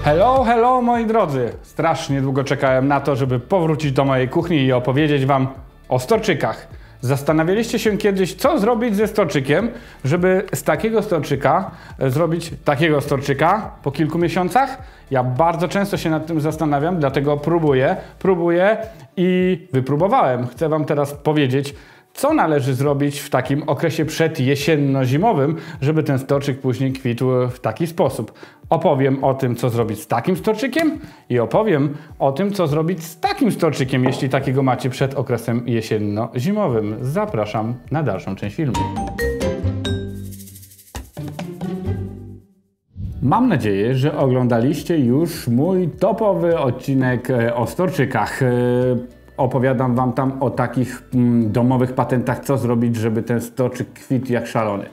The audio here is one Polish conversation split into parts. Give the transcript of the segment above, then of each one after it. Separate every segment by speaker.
Speaker 1: Hello, hello moi drodzy! Strasznie długo czekałem na to, żeby powrócić do mojej kuchni i opowiedzieć wam o storczykach. Zastanawialiście się kiedyś, co zrobić ze storczykiem, żeby z takiego storczyka zrobić takiego storczyka po kilku miesiącach? Ja bardzo często się nad tym zastanawiam, dlatego próbuję i wypróbowałem. Chcę wam teraz powiedzieć, co należy zrobić w takim okresie przedjesienno-zimowym, żeby ten storczyk później kwitł w taki sposób. Opowiem o tym, co zrobić z takim storczykiem i opowiem o tym, co zrobić z takim storczykiem, jeśli takiego macie przed okresem jesienno-zimowym. Zapraszam na dalszą część filmu. Mam nadzieję, że oglądaliście już mój topowy odcinek o storczykach. Opowiadam wam tam o takich domowych patentach, co zrobić, żeby ten storczyk kwitł jak szalony.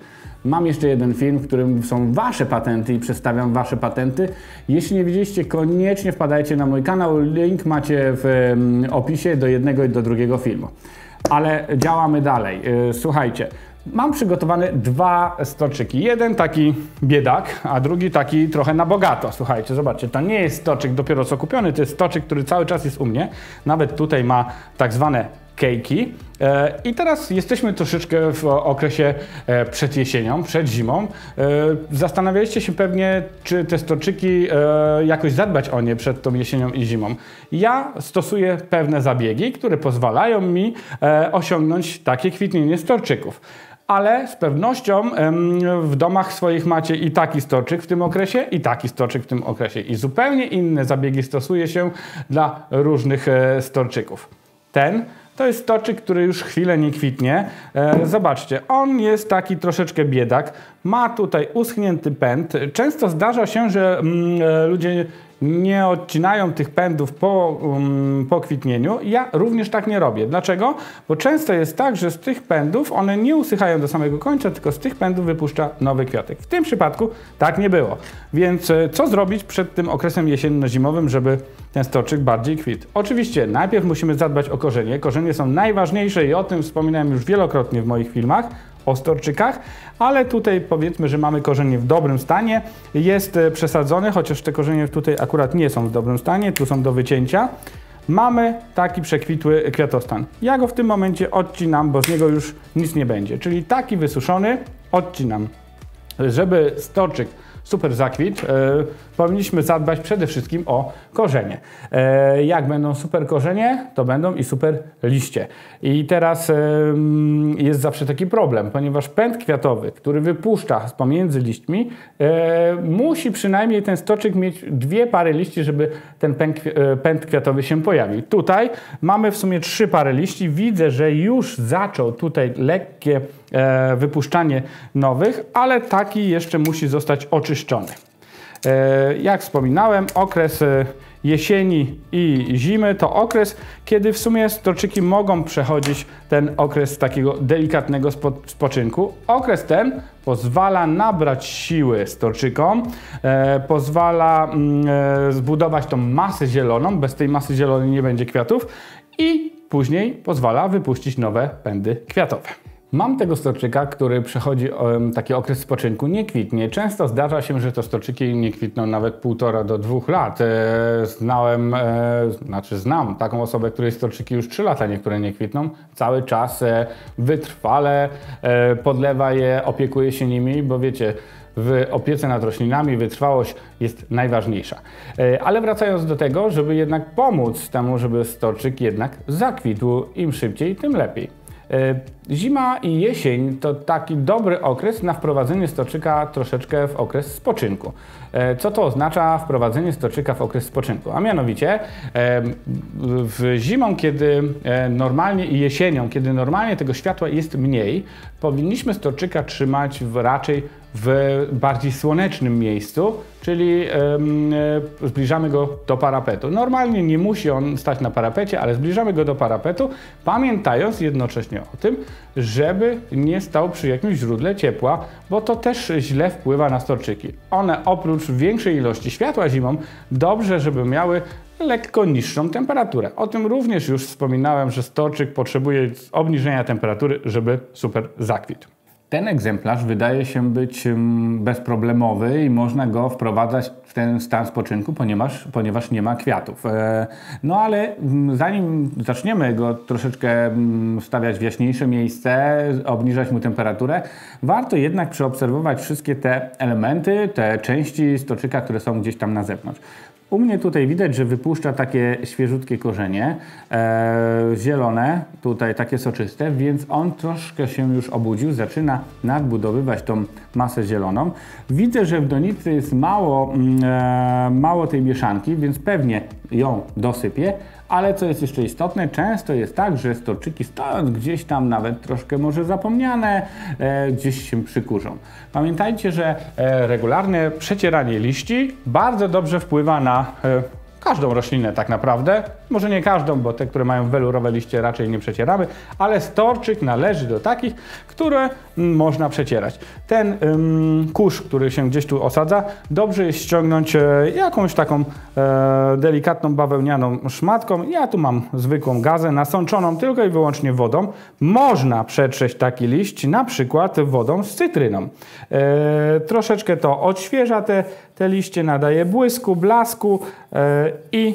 Speaker 1: Mam jeszcze jeden film, w którym są wasze patenty i przedstawiam wasze patenty. Jeśli nie widzieliście, koniecznie wpadajcie na mój kanał. Link macie w opisie do jednego i do drugiego filmu. Ale działamy dalej. Słuchajcie. Mam przygotowane dwa storczyki. Jeden taki biedak, a drugi taki trochę na bogato. Słuchajcie, zobaczcie, to nie jest storczyk dopiero co kupiony, to jest storczyk, który cały czas jest u mnie. Nawet tutaj ma tak zwane kejki. I teraz jesteśmy troszeczkę w okresie przed jesienią, przed zimą. Zastanawialiście się pewnie, czy te storczyki jakoś zadbać o nie przed tą jesienią i zimą. Ja stosuję pewne zabiegi, które pozwalają mi osiągnąć takie kwitnienie storczyków. Ale z pewnością w domach swoich macie i taki storczyk w tym okresie, i taki storczyk w tym okresie. I zupełnie inne zabiegi stosuje się dla różnych storczyków. To jest storczyk, który już chwilę nie kwitnie. Zobaczcie, on jest taki troszeczkę biedak. Ma tutaj uschnięty pęd. Często zdarza się, że ludzie nie odcinają tych pędów po kwitnieniu. Ja również tak nie robię. Dlaczego? Bo często jest tak, że z tych pędów one nie usychają do samego końca, tylko z tych pędów wypuszcza nowy kwiatek. W tym przypadku tak nie było. Więc co zrobić przed tym okresem jesienno-zimowym, żeby ten storczyk bardziej kwitł? Oczywiście najpierw musimy zadbać o korzenie. Korzenie są najważniejsze i o tym wspominałem już wielokrotnie w moich filmach o storczykach, ale tutaj powiedzmy, że mamy korzenie w dobrym stanie. Jest przesadzony, chociaż te korzenie tutaj akurat nie są w dobrym stanie, tu są do wycięcia. Mamy taki przekwitły kwiatostan. Ja go w tym momencie odcinam, bo z niego już nic nie będzie. Czyli taki wysuszony odcinam. Żeby storczyk super zakwitł, powinniśmy zadbać przede wszystkim o korzenie. Jak będą super korzenie, to będą i super liście. I teraz jest zawsze taki problem, ponieważ pęd kwiatowy, który wypuszcza pomiędzy liśćmi, musi przynajmniej ten storczyk mieć dwie pary liści, żeby ten pęd kwiatowy się pojawił. Tutaj mamy w sumie 3 pary liści. Widzę, że już zaczął tutaj lekkie wypuszczanie nowych, ale taki jeszcze musi zostać oczyszczony. Jak wspominałem, okres jesieni i zimy to okres, kiedy w sumie storczyki mogą przechodzić ten okres takiego delikatnego spoczynku. Okres ten pozwala nabrać siły storczykom, pozwala zbudować tą masę zieloną, bez tej masy zielonej nie będzie kwiatów i później pozwala wypuścić nowe pędy kwiatowe. Mam tego storczyka, który przechodzi taki okres spoczynku, nie kwitnie. Często zdarza się, że to storczyki nie kwitną nawet 1,5 do 2 lat. Znam taką osobę, której storczyki już 3 lata niektóre nie kwitną. Cały czas wytrwale podlewa je, opiekuje się nimi, bo wiecie, w opiece nad roślinami wytrwałość jest najważniejsza. Ale wracając do tego, żeby jednak pomóc temu, żeby storczyk jednak zakwitł, im szybciej, tym lepiej. Zima i jesień to taki dobry okres na wprowadzenie storczyka troszeczkę w okres spoczynku. Co to oznacza wprowadzenie storczyka w okres spoczynku? A mianowicie w zimą, kiedy normalnie i jesienią, kiedy normalnie tego światła jest mniej, powinniśmy storczyka trzymać raczej w bardziej słonecznym miejscu, czyli zbliżamy go do parapetu. Normalnie nie musi on stać na parapecie, ale zbliżamy go do parapetu, pamiętając jednocześnie o tym, żeby nie stał przy jakimś źródle ciepła, bo to też źle wpływa na storczyki. One oprócz większej ilości światła zimą, dobrze, żeby miały lekko niższą temperaturę. O tym również już wspominałem, że storczyk potrzebuje obniżenia temperatury, żeby super zakwitł. Ten egzemplarz wydaje się być bezproblemowy i można go wprowadzać w ten stan spoczynku, ponieważ nie ma kwiatów. No ale zanim zaczniemy go troszeczkę stawiać w jaśniejsze miejsce, obniżać mu temperaturę, warto jednak przeobserwować wszystkie te elementy, te części stoczyka, które są gdzieś tam na zewnątrz. U mnie tutaj widać, że wypuszcza takie świeżutkie korzenie, zielone, tutaj takie soczyste, więc on troszkę się już obudził, zaczyna nadbudowywać tą masę zieloną. Widzę, że w donicy jest mało tej mieszanki, więc pewnie ją dosypię, ale co jest jeszcze istotne, często jest tak, że storczyki stojąc gdzieś tam nawet troszkę może zapomniane, gdzieś się przykurzą. Pamiętajcie, że regularne przecieranie liści bardzo dobrze wpływa na każdą roślinę tak naprawdę. Może nie każdą, bo te, które mają welurowe liście raczej nie przecieramy, ale storczyk należy do takich, które można przecierać. Ten kurz, który się gdzieś tu osadza, dobrze jest ściągnąć jakąś taką delikatną bawełnianą szmatką. Ja tu mam zwykłą gazę nasączoną tylko i wyłącznie wodą. Można przetrzeć taki liść na przykład wodą z cytryną. Troszeczkę to odświeża te liście, nadaje błysku, blasku i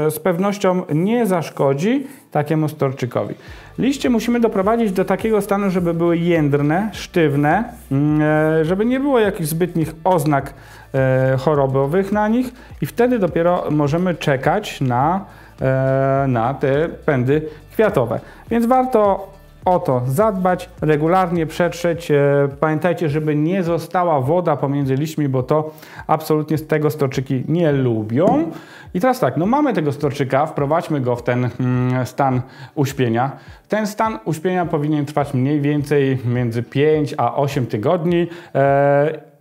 Speaker 1: z pewnością nie zaszkodzi takiemu storczykowi. Liście musimy doprowadzić do takiego stanu, żeby były jędrne, sztywne, żeby nie było jakichś zbytnich oznak chorobowych na nich i wtedy dopiero możemy czekać na te pędy kwiatowe. Więc warto o to zadbać, regularnie przetrzeć. Pamiętajcie, żeby nie została woda pomiędzy liśćmi, bo to absolutnie tego storczyki nie lubią. I teraz tak, no mamy tego storczyka, wprowadźmy go w ten stan uśpienia. Ten stan uśpienia powinien trwać mniej więcej między 5 a 8 tygodni.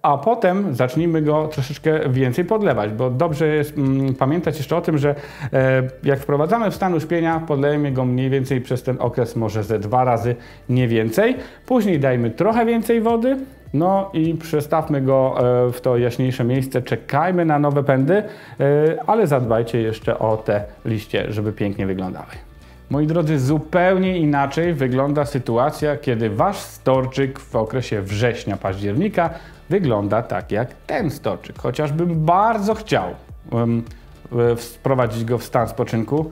Speaker 1: A potem zacznijmy go troszeczkę więcej podlewać, bo dobrze jest pamiętać jeszcze o tym, że jak wprowadzamy w stan uśpienia, podlejemy go mniej więcej przez ten okres może ze 2 razy, nie więcej. Później dajmy trochę więcej wody, no i przestawmy go w to jaśniejsze miejsce, czekajmy na nowe pędy, ale zadbajcie jeszcze o te liście, żeby pięknie wyglądały. Moi drodzy, zupełnie inaczej wygląda sytuacja, kiedy wasz storczyk w okresie września-października wygląda tak jak ten storczyk. Chociażbym bardzo chciał wprowadzić go w stan spoczynku,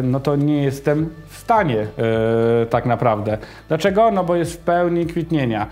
Speaker 1: no to nie jestem w stanie tak naprawdę. Dlaczego? No bo jest w pełni kwitnienia.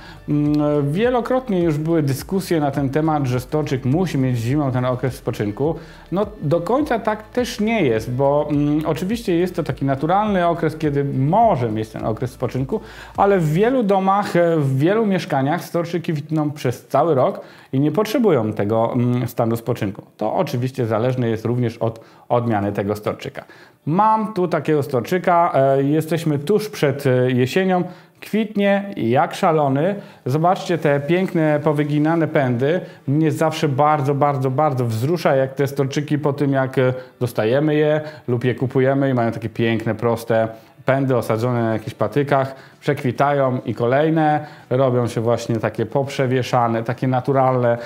Speaker 1: Wielokrotnie już były dyskusje na ten temat, że storczyk musi mieć zimą ten okres spoczynku. No do końca tak też nie jest, bo oczywiście jest to taki naturalny okres, kiedy może mieć ten okres spoczynku, ale w wielu domach, w wielu mieszkaniach storczyki kwitną przez cały rok i nie potrzebują tego stanu spoczynku. To oczywiście zależne jest również od odmiany tego storczyka. Mam tu takiego storczyka, jesteśmy tuż przed jesienią, kwitnie jak szalony. Zobaczcie te piękne, powyginane pędy. Mnie zawsze bardzo wzrusza, jak te storczyki po tym, jak dostajemy je lub je kupujemy i mają takie piękne, proste pędy osadzone na jakichś patykach, przekwitają i kolejne robią się właśnie takie poprzewieszane, takie naturalne.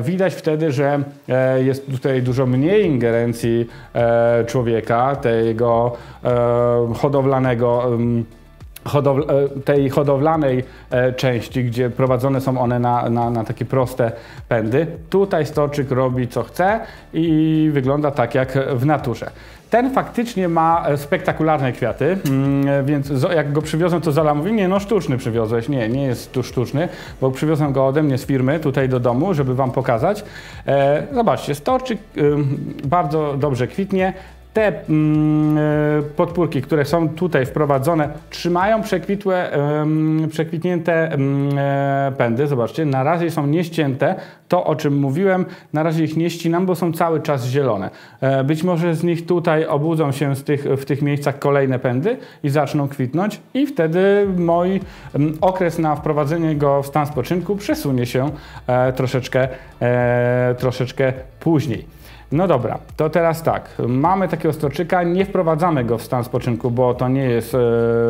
Speaker 1: Widać wtedy, że jest tutaj dużo mniej ingerencji człowieka, tego tej hodowlanej części, gdzie prowadzone są one na takie proste pędy. Tutaj storczyk robi co chce i wygląda tak jak w naturze. Ten faktycznie ma spektakularne kwiaty, więc jak go przywiozłem, to Zola mówi, nie no sztuczny przywiozłeś. Nie jest tu sztuczny, bo przywiozłem go ode mnie z firmy tutaj do domu, żeby wam pokazać. Zobaczcie, storczyk bardzo dobrze kwitnie. Te podpórki, które są tutaj wprowadzone, trzymają przekwitnięte pędy. Zobaczcie, na razie są nieścięte. To, o czym mówiłem, na razie ich nie ścinam, bo są cały czas zielone. Być może z nich tutaj obudzą się w tych miejscach kolejne pędy i zaczną kwitnąć i wtedy mój okres na wprowadzenie go w stan spoczynku przesunie się troszeczkę później. No dobra, to teraz tak, mamy takiego storczyka, nie wprowadzamy go w stan spoczynku, bo to nie jest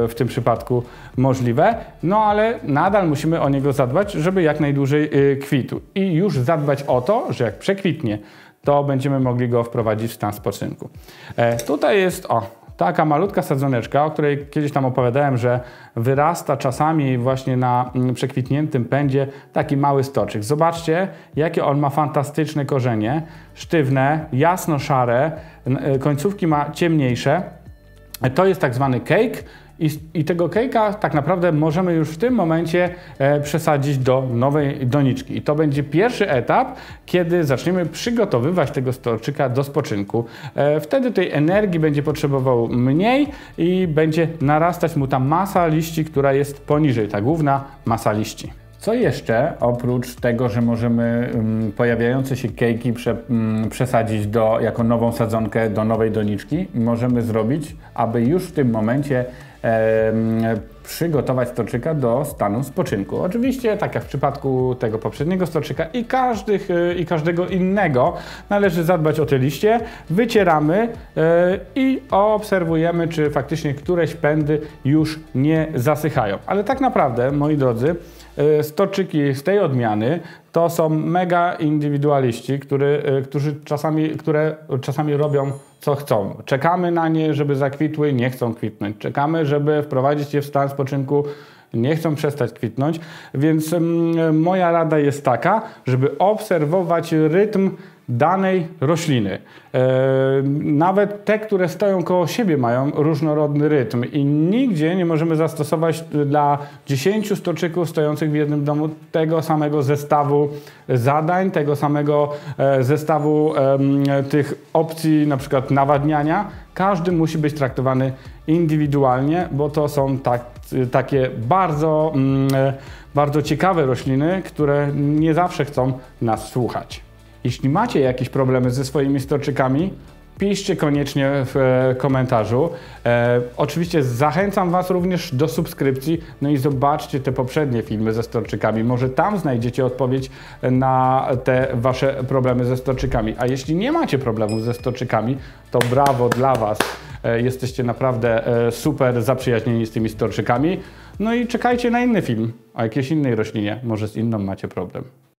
Speaker 1: w tym przypadku możliwe, no ale nadal musimy o niego zadbać, żeby jak najdłużej kwitł i już zadbać o to, że jak przekwitnie, to będziemy mogli go wprowadzić w stan spoczynku. Tutaj jest, taka malutka sadzoneczka, o której kiedyś tam opowiadałem, że wyrasta czasami właśnie na przekwitniętym pędzie taki mały stoczyk. Zobaczcie, jakie on ma fantastyczne korzenie, sztywne, jasno-szare, końcówki ma ciemniejsze. To jest tak zwany cake. I tego cake'a tak naprawdę możemy już w tym momencie przesadzić do nowej doniczki. I to będzie pierwszy etap, kiedy zaczniemy przygotowywać tego storczyka do spoczynku. Wtedy tej energii będzie potrzebował mniej i będzie narastać mu ta masa liści, która jest poniżej, ta główna masa liści. Co jeszcze, oprócz tego, że możemy pojawiające się kejki przesadzić jako nową sadzonkę do nowej doniczki, możemy zrobić, aby już w tym momencie przygotować storczyka do stanu spoczynku. Oczywiście, tak jak w przypadku tego poprzedniego storczyka i każdego innego, należy zadbać o te liście, wycieramy i obserwujemy, czy faktycznie któreś pędy już nie zasychają. Ale tak naprawdę, moi drodzy, storczyki z tej odmiany to są mega indywidualiści, które czasami robią co chcą. Czekamy na nie, żeby zakwitły, nie chcą kwitnąć. Czekamy, żeby wprowadzić je w stan spoczynku, nie chcą przestać kwitnąć. Więc moja rada jest taka, żeby obserwować rytm danej rośliny. Nawet te, które stoją koło siebie, mają różnorodny rytm i nigdzie nie możemy zastosować dla 10 storczyków stojących w jednym domu tego samego zestawu zadań, tego samego zestawu tych opcji, na przykład nawadniania. Każdy musi być traktowany indywidualnie, bo to są takie bardzo ciekawe rośliny, które nie zawsze chcą nas słuchać. Jeśli macie jakieś problemy ze swoimi storczykami, piszcie koniecznie w komentarzu. Oczywiście zachęcam Was również do subskrypcji, no i zobaczcie te poprzednie filmy ze storczykami. Może tam znajdziecie odpowiedź na te Wasze problemy ze storczykami. A jeśli nie macie problemów ze storczykami, to brawo dla Was. Jesteście naprawdę super zaprzyjaźnieni z tymi storczykami. No i czekajcie na inny film o jakiejś innej roślinie. Może z inną macie problem.